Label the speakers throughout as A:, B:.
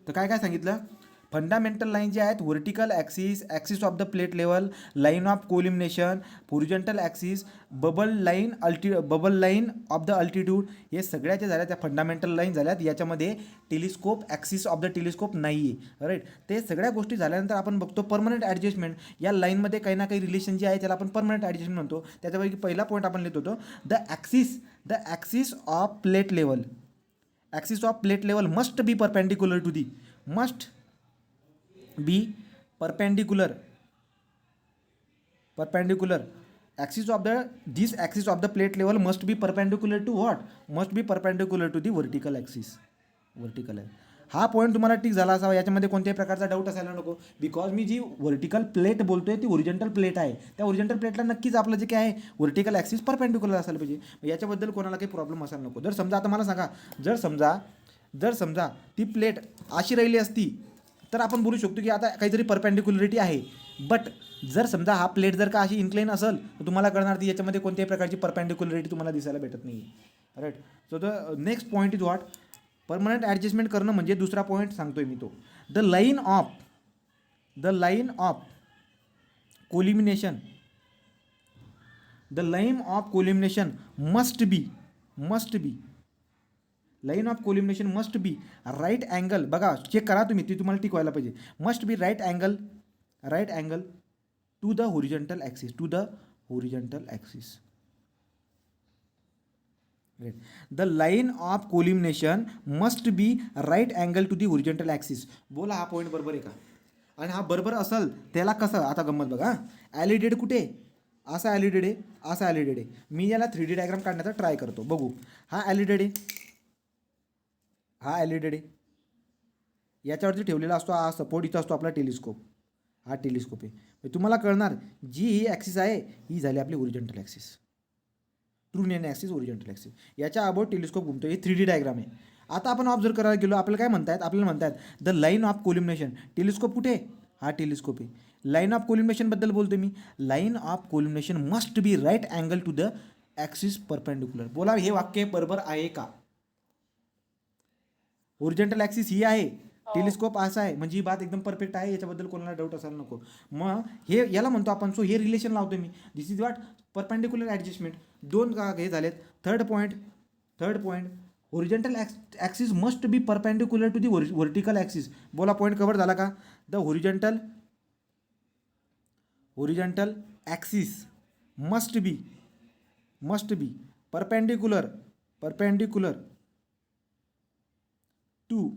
A: तर काय काय सांगितलं, फंडामेंटल लाईन जे आहेत vertical axis, axis of the plate level, line of collimation, horizontal axis, bubble line of the altitude, हे सगळ्या ज्या झाल्या त्या फंडामेंटल लाईन झाल्यात. याच्यामध्ये telescope, axis of the telescope नाही आहे, राईट. ते सगळ्या गोष्टी झाल्यानंतर आपण बघतो परमनंट ॲडजस्टमेंट. या लाईनमध्ये काही ना काही रिलेशन जे आहे त्याला आपण परमनंट ॲडजस्टमेंट म्हणतो. त्याच्यापैकी पहिला पॉईंट आपण लिहित होतो, the axis of plate level, axis of plate level must be perpendicular to the, मस्ट be perpendicular axis of the plate level must be perpendicular to what, must be perpendicular to the vertical axis. Vertical आहे हा point तुम्हाला ठीक झाला असावा, याच्यामध्ये कोणत्याही प्रकारचा डाऊट असायला नको. बिकॉज मी जी व्हर्टिकल प्लेट बोलतोय ती ओरिजिनल प्लेट आहे. त्या ओरिजिनल प्लेटला नक्कीच आपलं जे काय आहे व्हर्टिकल ॲक्सिस परपेंडिक्युलर असायला पाहिजे. याच्याबद्दल कोणाला काही प्रॉब्लेम असायला नको. जर समजा आता मला सांगा, जर समजा ती प्लेट अशी राहिली असती तर आपण बोलू शकतो की आता काहीतरी परपेंडिक्युलरिटी आहे. बट जर समजा हा प्लेट जर का अशी इन्क्लाइन असेल तर तुम्हाला कळणार ती याच्यामध्ये कोणत्याही प्रकारची परपेंडिक्युलरिटी तुम्हाला दिसायला भेटत नाही, right. So the next point is what, permanent adjustment करणं म्हणजे दुसरा पॉईंट सांगतोय मी तो, the line of collimation line of collimation must be right angle. बघा चेक करा तुम्ही, ती तुम्हाला टिक व्हायला पाहिजे. Must be right angle to the horizontal axis, the line of collimation must be right angle to the horizontal axis. बोला हा point बरोबर आहे का? आणि हा बरोबर असेल त्याला कसं, आता गंमत बघा, ॲलिडेड कुठे, असा ॲलिडेड आहे. मी याला 3D डायग्राम काढण्याचा ट्राय करतो, बघू. हा ॲलिडेड आहे, याच्यावरती ठेवलेला असतो हा सपोर्ट, इथं असतो आपला टेलिस्कोप, हा टेलिस्कोप आहे. तुम्हाला कळणार जी ही ॲक्सिस आहे ही झाली आपली ओरिजिनल ॲक्सिस, ट्रू नेन ॲक्सिस, ओरिजिनल ॲक्सिस. याच्या अबाउट टेलिस्कोप घुमतो, हे 3D डायग्राम आहे. आता आपण ऑब्झर्व करायला गेलो, आपल्याला काय म्हणतायत, the line of collimation. Telescope कुठे, हा टेलिस्कोप आहे. लाईन ऑफ कोलिमिनेशनबद्दल बोलतो मी, line of collimation must be right angle to the axis perpendicular. बोला हे वाक्य बरोबर आहे का? ओरिजिनल ॲक्सिस ही आहे, टेलिस्कोप असा आहे, म्हणजे ही बात एकदम परफेक्ट आहे, याच्याबद्दल कोणाला डाऊट असायला नको. मग हे याला म्हणतो आपण, सो हे रिलेशन लावतो मी, this is what perpendicular adjustment. दोन का हे झालेत. Third point horizontal axis must be perpendicular to the vertical axis. बोला पॉईंट कव्हर झाला का? The horizontal axis must be perpendicular to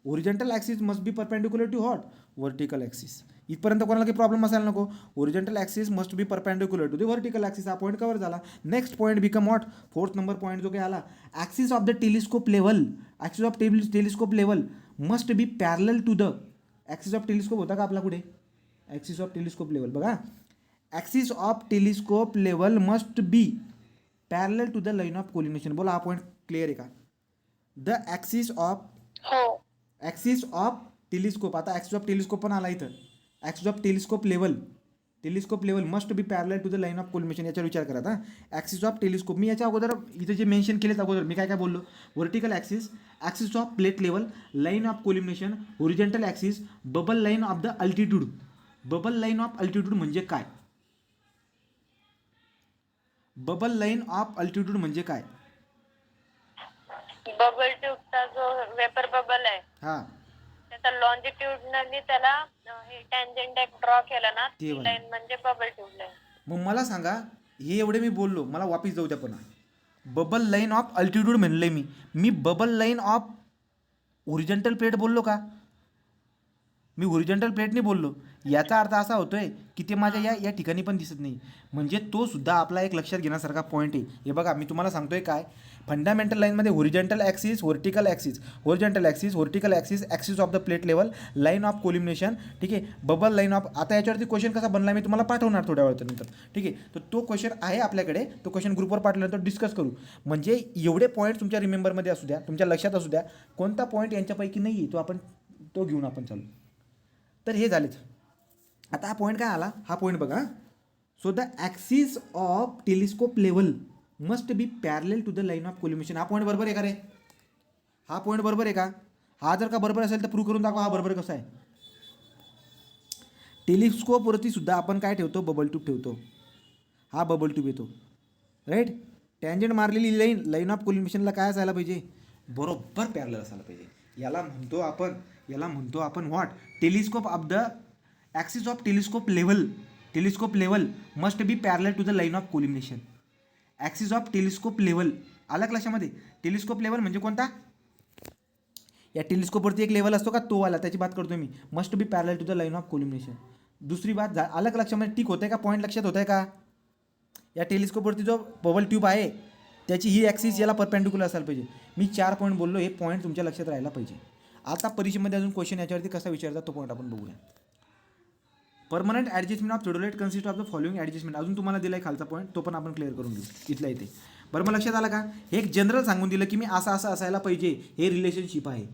A: horizontal axis must be perpendicular to what, vertical axis. इथपर्यंत कोणाला काही प्रॉब्लेम असायला नको. Horizontal axis must be perpendicular to the vertical axis, हा point cover झाला. Next point become what, 4th number point जो काही आला, axis of the telescope level must be parallel to the axis of telescope. होता का आपला कुठे axis of telescope level, बघा, axis of telescope level must be parallel to the line of collimation. बोला हा पॉईंट क्लिअर आहे का? The axis of telescope, आता ॲक्सिस ऑफ टेलिस्कोप पण आला इथं, axis of telescope level must be parallel to the line of collimation. याच्यावर विचार करा. आता ॲक्सिस ऑफ टेलिस्कोप मी याच्या अगोदर इथं जे मेन्शन केलेत अगोदर मी काय बोललो, vertical axis, axis of plate level, line of collimation, horizontal axis, bubble line of the altitude. Bubble line of altitude म्हणजे काय?
B: बबल ट्यूबचा जो वेपर बबल आहे,
A: हा,
B: त्याचा लॉन्जिट्यूडनली त्याला हे टँजंट एक ड्रॉ केला ना, ती लाईन म्हणजे बबल ट्यूब लाईन.
A: मग मला सांगा, हे एवढे मी बोललो, मला वापिस जाऊ द्या पुन्हा. बबल लाईन ऑफ अल्टिट्यूड म्हणले मी bubble line of horizontal plate बोललो का? मी होरिझॉन्टल प्लेटने बोललो. याचा अर्थ असा होतोय की ते माझ्या या ठिकाणी पण दिसत नाही, म्हणजे तो सुद्धा आपला एक लक्षात घेण्यासारखा पॉईंट आहे. हे बघा मी तुम्हाला सांगतोय काय, फंडामेंटल लाईनमध्ये horizontal axis, vertical axis, axis of the plate level, line of collimation, ठीक आहे, बबल लाईन ऑफ. आता याच्यावरती क्वेश्चन कसा बनला मी तुम्हाला पाठवणार थोड्या वेळानंतर, ठीक आहे. तर तो क्वेश्चन आहे आपल्याकडे, तो क्वेश्चन ग्रुपवर पाठवल्यानंतर डिस्कस करू. म्हणजे एवढे पॉईंट तुमच्या रिमेंबरमध्ये असू द्या, तुमच्या लक्षात असू द्या, कोणता पॉईंट यांच्यापैकी नाही आहे तो घेऊन आपण चालू. तर हे झालेच. आता हा पॉईंट काय आला, हा पॉईंट बघा. So the axis of telescope level must be parallel to the line of collimation. हा पॉईंट बरोबर आहे का रे? हा हा जर का बरोबर असेल तर प्रूव्ह करून दाखवा हा बरोबर कसा आहे. टेलिस्कोपवरती सुद्धा आपण काय ठेवतो, बबल ट्यूब ठेवतो. हा बबल ट्यूब येतो, राईट. टँजंट मारलेली लाईन ऑफ कोलिमिनेशनला काय असायला पाहिजे, बरोबर पॅरलल असायला पाहिजे. याला म्हणतो आपण what, telescope of the axis of telescope level must be parallel to the line of collimation. Axis of telescope level आलं का लक्षामध्ये. टेलिस्कोप लेवल म्हणजे कोणता, या टेलिस्कोपवरती एक लेवल असतो का, तो वाला, त्याची बात करतोय मी. Must be parallel to the line of collimation. दुसरी बात आलं का लक्षामध्ये, टिक होतंय का, पॉईंट लक्षात होत आहे का. या टेलिस्कोपवरती जो बबल ट्यूब आहे त्याची ही ॲक्सिस याला परपेंडिक्युलर असायला पाहिजे. मी 4 पॉईंट बोललो, हे पॉईंट तुमच्या लक्षात राहायला पाहिजे. आता परीक्षेमध्ये अजून क्वेश्चन याच्यावरती कसा विचारतात तो पॉईंट आपण बघूया. Permanent adjustment of theodolite consist of the following adjustment. अजून तुम्हाला दिला आहे खालचा पॉईंट, तो पण आपण क्लिअर करून घेऊ इथल्या इथे. बरं, मग लक्षात आलं का, हे एक जनरल सांगून दिलं की मी असं असायला पाहिजे, हे रिलेशनशिप आहे.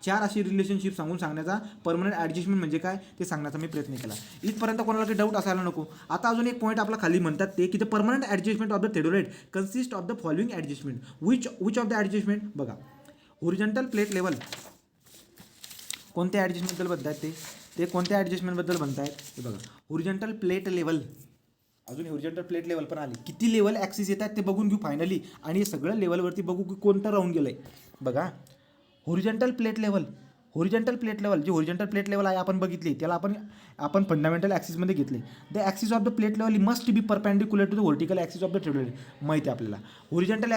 A: 4 अशी रिलेशनशिप सांगण्याचा परमनंट ॲडजस्टमेंट म्हणजे काय ते सांगण्याचा मी प्रयत्न केला. इथपर्यंत कोणाला काही डाऊट असायला नको. आता अजून एक पॉईंट आपला खाली म्हणतात ते की the permanent adjustment of the theodolite consist of the following adjustment. Which of the adjustment. बघा, होरिझॉन्टल प्लेट लेवल कोणत्या ॲडजस्टमेंटबद्दल म्हणतात ते कोणत्या ॲडजस्टमेंटबद्दल म्हणतायत हे बघा. होरिझॉन्टल प्लेट लेवल, अजून होरिझॉन्टल प्लेट लेवल पण आली. किती लेवल ॲक्सिस येतात ते बघून घेऊ फायनली, आणि हे सगळं लेवलवरती बघू की कोणतं राहून गेलं आहे. बघा, होरिझॉन्टल प्लेट लेवल जे होरिझॉन्टल प्लेट लेवल आहे आपण बघितली, त्याला आपण फंडामेंटल ॲक्सिसमध्ये घेतले. The axis of the plate level must be perpendicular to the vertical axis of the theodolite. माहिती आहे आपल्याला. Horizontal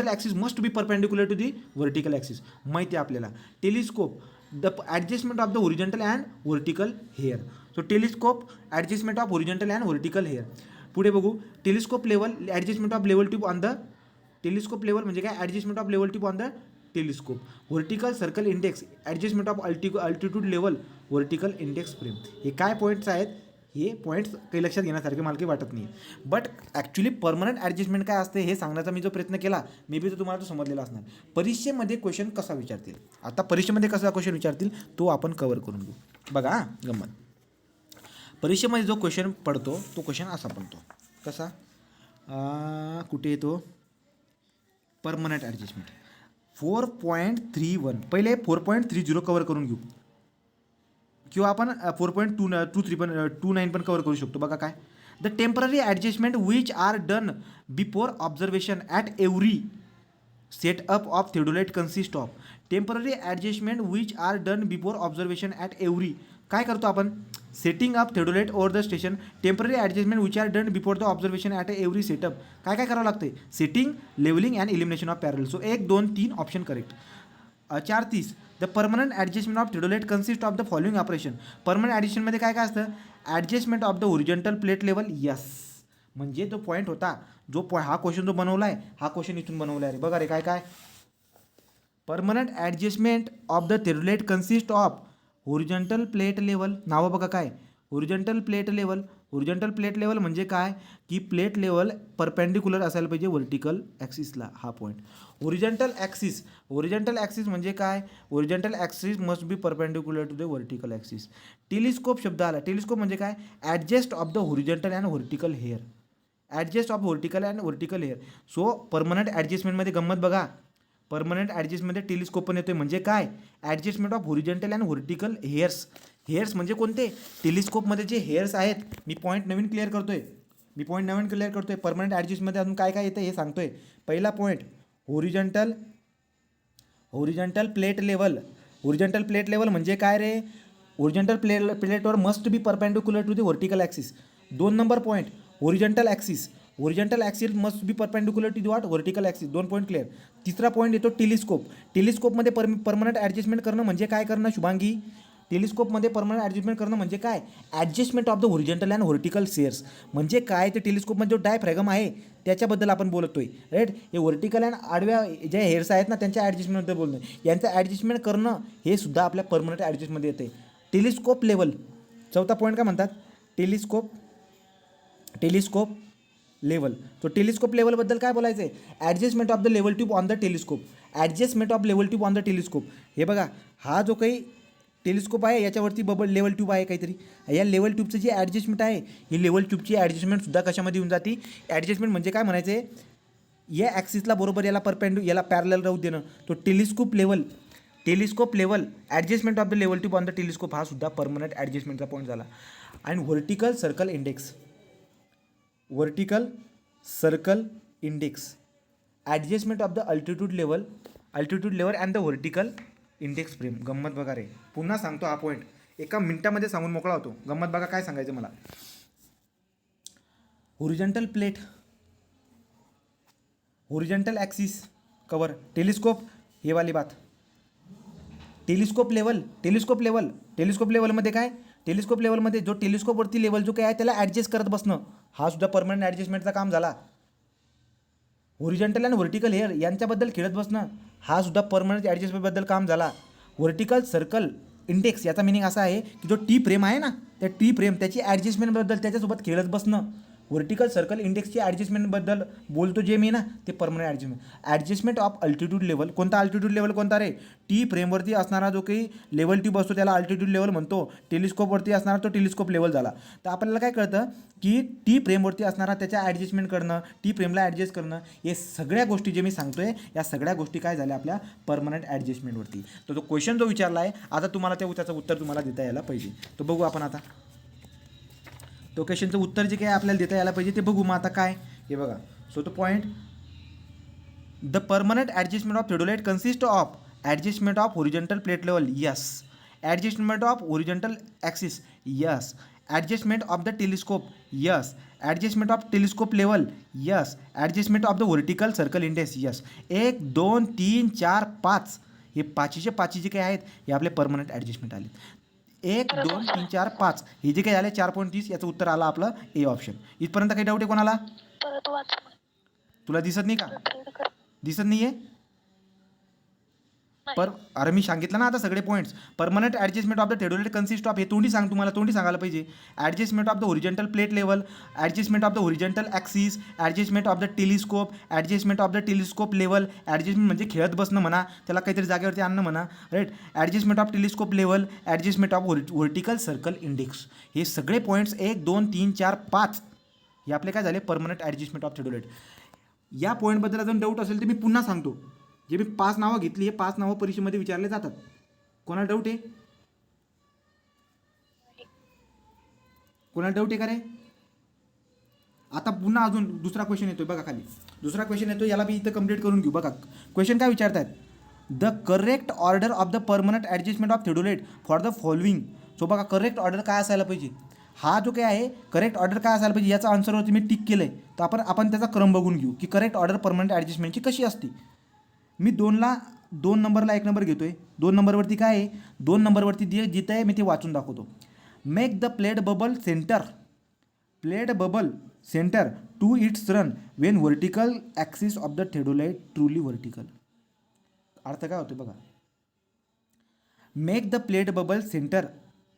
A: axis must be perpendicular to the vertical axis, माहिती आहे आपल्याला. Telescope, the adjustment of the horizontal and vertical hair. So telescope adjustment of horizontal and vertical hair. पुढे बघू, telescope level adjustment of level tube on the telescope level म्हणजे काय, adjustment of level tube on the telescope. Vertical circle index adjustment of altitude level vertical index frame. हे काय points आहेत, हे points काही लक्षात घेण्यासारखे मला काही वाटत नाही. बट ॲक्च्युली परमनंट ॲडजस्टमेंट काय असते हे सांगण्याचा मी जो प्रयत्न केला, मे बी तो तुम्हाला तो समजलेला असणार. परीक्षेमध्ये क्वेश्चन कसा विचारतील, आता परीक्षेमध्ये कसा क्वेश्चन विचारतील तो आपण कव्हर करून घेऊ. बघा गंमत, परीक्षेमध्ये जो क्वेश्चन पडतो तो क्वेश्चन असा पडतो, कसा, कुठे येतो, परमनंट ॲडजस्टमेंट 4.31. पहिले 4.30 कवर करून घेऊ, किंवा आपण 4.29 पण कवर करू शकतो. बघा काय, the temporary adjustment which are done before observation at every setup of theodolite consist of. Temporary adjustment which are done before observation at every, काय करतो आपण, setting up theodolite over the station. Temporary adjustment which are done before the observation at every setup. काय करावं लागते, setting, levelling and elimination of parallax. So 1, 2, 3 option correct. 4.30 the permanent adjustment of theodolite consist of the following operation. Permanent ॲडिशनमध्ये काय असतं, adjustment of the horizontal plate level. Yes, म्हणजे तो point होता हा क्वेश्चन जो बनवला आहे, हा क्वेश्चन इथून बनवला आहे रे. बघा रे काय permanent adjustment of the theodolite consist of horizontal plate level. नावं बघा काय, होरिझॉन्टल प्लेट लेवल म्हणजे काय की प्लेट लेवल परपेंडिक्युलर असायला पाहिजे व्हर्टिकल ॲक्सिसला. हा पॉईंट. होरिझॉन्टल ॲक्सिस म्हणजे काय, horizontal axis must be perpendicular to the vertical axis. Telescope शब्द आला, टेलिस्कोप म्हणजे काय, adjust of the horizontal and vertical hair. So permanent ॲडजस्टमेंटमध्ये गंमत बघा, परमनंट ॲडजस्टमेंटमध्ये टेलिस्कोप पण येतोय. म्हणजे काय, adjustment of horizontal and vertical hairs म्हणजे कोणते, टेलिस्कोपमध्ये जे हेअर्स आहेत. मी पॉईंट नवीन क्लिअर करतोय. परमनंट ॲडजस्टमेंटमध्ये अजून काय येतं हे सांगतोय. पहिला पॉईंट, होरिझॉन्टल प्लेट लेवल म्हणजे काय रे, होरिझॉन्टल प्लेटवर must be perpendicular to the vertical axis. 2 number point, horizontal axis must be perpendicular to the vertical axis. 2 point clear. तिसरा पॉईंट येतो टेलिस्कोपमध्ये परमनंट ॲडजस्टमेंट करणं म्हणजे काय करणं शुभांगी, टेलिस्कोपमध्ये परमनंट ॲडजस्टमेंट करणं म्हणजे काय, adjustment of the horizontal and vertical hairs. म्हणजे काय, ते टेलिस्कोपमध्ये जो डायफ्रॅगम आहे त्याच्याबद्दल आपण बोलतोय, राईट. हे व्हर्टिकल अँड आडव्या ज्या हेअर्स आहेत ना त्यांच्या ॲडजस्टमेंटबद्दल बोलतोय. यांचं ॲडजस्टमेंट करणं हे सुद्धा आपल्या परमनंट ॲडजस्टमेंटमध्ये येते. टेलिस्कोप लेवल, चौथा पॉईंट काय म्हणतात, टेलिस्कोप लेवल. तो टेलिस्कोप लेवलबद्दल काय बोलायचं आहे, adjustment of the level tube on the telescope. हे बघा, हा जो काही टेलिस्कोप आहे याच्यावरती लेवल ट्यूब आहे काहीतरी. या लेवल ट्यूबचं जे ॲडजस्टमेंट आहे, ही लेवल ट्यूबची ॲडजस्टमेंटसुद्धा कशामध्ये येऊन जाते, ॲडजस्टमेंट म्हणजे काय म्हणायचं आहे, या ॲक्सिसला बरोबर याला पॅरलल राहू देणं. तो telescope level telescope level adjustment of the level tube on the telescope हा सुद्धा परमनंट ॲडजस्टमेंटचा पॉईंट झाला. आणि vertical circle index adjustment of the altitude level and the vertical index frame. गंमत बघा रे, पुन्हा सांगतो हा पॉईंट, एका मिनिटामध्ये सांगून मोकळा होतो. गंमत बघा काय सांगायचं मला. Horizontal plate, horizontal axis cover, telescope, हे वाली बात. टेलिस्कोप लेवलमध्ये काय, टेलिस्कोप लेवलमध्ये जो टेलिस्कोपवरती लेवल जो काय आहे त्याला ॲडजस्ट करत बसणं, हा सुद्धा परमनंट ॲडजस्टमेंटचा काम झाला. होरिझॉन्टल आणि व्हर्टिकल हेअर यांच्याबद्दल खेळत बसणं, हा सुद्धा परमनंट ॲडजस्टमेंटबद्दल काम झाला. व्हर्टिकल सर्कल इंडेक्स याचा मिनिंग असा आहे की जो टी फ्रेम आहे ना, त्या टी फ्रेम त्याची ॲडजस्टमेंटबद्दल त्याच्यासोबत खेळत बसणं. व्हर्टिकल सर्कल इंडेक्सची ॲडजस्टमेंटबद्दल बोलतो जे मी ना, ते permanent adjustment of altitude level. कोणता अल्टिट्यूड लेवल कोणता रे, टी फ्रेमवरती असणारा जो काही लेवल ट्यूब असतो त्याला अल्टिट्यूड लेवल म्हणतो. टेलिस्कोपवरती असणारा तो टेलिस्कोप लेवल झाला. तर आपल्याला काय कळतं की टी फ्रेमवरती असणारा त्याच्या ॲडजस्टमेंट करणं, टी फ्रेमला ॲडजस्ट करणं, हे सगळ्या गोष्टी जे मी सांगतोय या सगळ्या गोष्टी काय झाल्या आपल्या परमनंट ॲडजस्टमेंटवरती. तर तो क्वेश्चन जो विचारला आहे आता तुम्हाला त्याचं उत्तर तुम्हाला देता यायला पाहिजे. तो बघू आपण आता. तो क्वेश्चनचं उत्तर जे काय आपल्याला देता यायला पाहिजे ते बघू. मग आता काय हे बघा. सो तो point, the permanent adjustment of theodolite consist of adjustment of horizontal plate level, yes. Adjustment of horizontal axis, yes. Adjustment of the telescope, yes. Adjustment of telescope level, yes. Adjustment of the vertical circle index, yes. 1 2 3 4 5 हे पाचीचे जे काही आहेत हे आपले permanent adjustment आले. 1 2 3 4 5 हे जे काही झाले 4.30 याचं उत्तर आलं आपलं ए ऑप्शन. इथपर्यंत काही डाऊट आहे कोणाला? तुला दिसत नाही का? दिसत नाही आहे? अरे मी सांगितलं ना आता सगळे points. Permanent adjustment of the theodolite consist of, हे तोंडी सांग, तुम्हाला तोंडी सांगायला पाहिजे. Adjustment of the horizontal plate level, adjustment of the horizontal axis, adjustment of the telescope, adjustment of the telescope level. Adjustment म्हणजे खेळत बसणं म्हणा, त्याला काहीतरी जागेवरती आणणं म्हणा, right. Adjustment of telescope level, adjustment of vertical circle index, हे सगळे पॉईंट्स 1 2 3 4 5 हे आपले काय झाले परमनंट ॲडजस्टमेंट ऑफ थिओडोलाइट. या पॉईंटबद्दल अजून डाऊट असेल तर मी पुन्हा सांगतो. जे मी 5 नावं घेतली, हे 5 नावं परीक्षेमध्ये विचारले जातात. कोणाला डाऊट आहे? कोणाला डाऊट आहे का रे? आता पुन्हा अजून दुसरा क्वेश्चन येतोय बघा खाली. दुसरा क्वेश्चन येतो, याला मी इथं कंप्लीट करून घेऊ. बघा क्वेश्चन काय विचारतात, the correct order of the permanent adjustment of theodolite for the following. So बघा करेक्ट ऑर्डर काय असायला पाहिजे, हा जो काय आहे करेक्ट ऑर्डर काय असायला पाहिजे याचा आन्सरवरती मी टिक केलं आहे. तर आपण त्याचा क्रम बघून घेऊ की करेक्ट ऑर्डर परमनंट ॲडजस्टमेंटची कशी असते. मी 2 नंबरला 1 नंबर घेतो आहे. 2 नंबरवरती काय आहे, 2 नंबरवरती जिथं आहे मी ते वाचून दाखवतो. Make the plate bubble centre to its run when vertical axis of the theodolite truly vertical. अर्थ काय होतो बघा. Make the plate bubble centre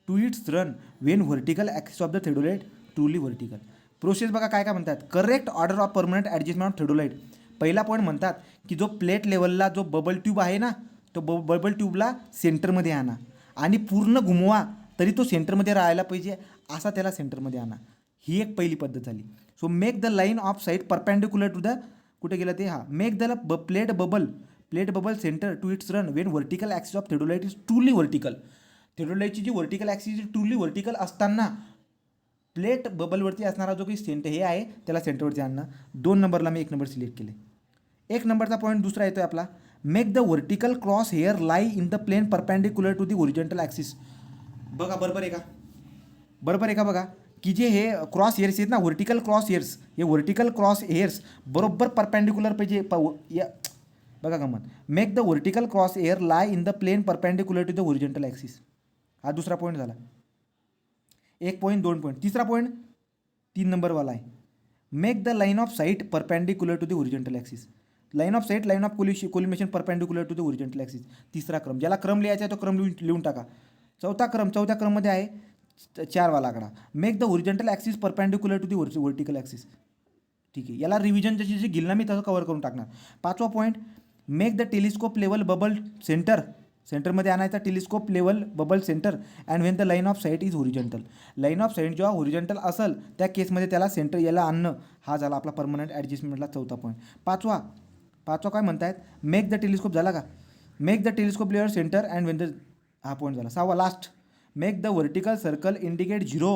A: to its run when vertical axis of the theodolite truly vertical. Process बघा काय म्हणतात. Correct order of permanent adjustment of theodolite. पहिला point म्हणतात की जो प्लेट लेवलला जो बबल ट्यूब आहे ना, तो बबल ट्यूबला सेंटरमध्ये आणा आणि पूर्ण घुमवा तरी तो सेंटरमध्ये राहायला पाहिजे, असा त्याला सेंटरमध्ये आणा. ही एक पहिली पद्धत झाली. So make the line of sight perpendicular to the, कुठे गेलं ते, make the plate bubble centre to its run when vertical axis of theodolite is truly vertical. थिओडोलाइटची जी व्हर्टिकल ॲक्सिस ट्रूली व्हर्टिकल असताना प्लेट बबलवरती असणारा जो काही सेंटर हे आहे त्याला सेंटरवरती आणणं. 2 नंबरला मी 1 नंबर सिलेक्ट केले. 1 नंबरचा पॉईंट दुसरा येतोय आपला, make the vertical cross hair lie in the plane perpendicular to the horizontal axis. बघा बरोबर आहे का, बरोबर आहे का बघा, की जे हे क्रॉस हेअर्स आहेत ना, व्हर्टिकल क्रॉस हेअर्स, हे व्हर्टिकल क्रॉस हेअर्स बरोबर परपेंडिक्युलर पाहिजे. बघा गमत, make the vertical cross hair lie in the plane perpendicular to the horizontal axis. हा दुसरा पॉईंट झाला. 1 पॉईंट 2 पॉईंट. तिसरा पॉईंट 3 नंबरवाला आहे, make the line of sight perpendicular to the horizontal axis. Line of sight, line of collimation perpendicular to the horizontal axis. तिसरा क्रम, ज्याला क्रम लिहायचा आहे तो क्रम लिहून टाका. चौथ्या क्रममध्ये आहे 4 वाला आकडा, make the horizontal axis perpendicular to the vertical axis. ठीक आहे, याला रिव्हिजन जशी जे गिल ना मी तसं कव्हर करून टाकणार. 5वा point, make the telescope level bubble सेंटरमध्ये आणायचा telescope level bubble centre and when the line of sight is horizontal. Line of sight जेव्हा होरिझॉन्टल असेल त्या केसमध्ये त्याला सेंटर याला आणणं, हा झाला आपला परमनंट ॲडजस्टमेंटला 4था पॉईंट. 5वा काय म्हणतायत, मेक द टेलिस्कोप झाला का, make the telescope level centre and when the हा पॉईंट झाला. 6वा last, make the vertical circle indicate 0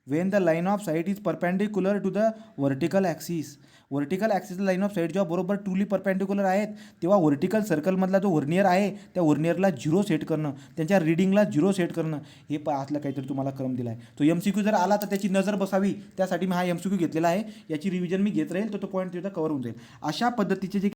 A: when the line of sight is perpendicular to the vertical axis. Vertical ॲक्सिसला line of sight जेव्हा बरोबर truly perpendicular आहेत तेव्हा vertical सर्कलमधला जो vernier आहे त्या व्हर्नियरला 0 सेट करणं, त्यांच्या रिडिंगला 0 सेट करणं, हे असलं काहीतरी तुम्हाला क्रम दिला आहे. तो MCQ जर आला तर त्याची नजर बसावी, त्यासाठी मी हा MCQ घेतलेला आहे. याची रिव्हिजन मी घेत राहील तर तो पॉईंट तिथं कवर होऊन जाईल. अशा पद्धतीचे जे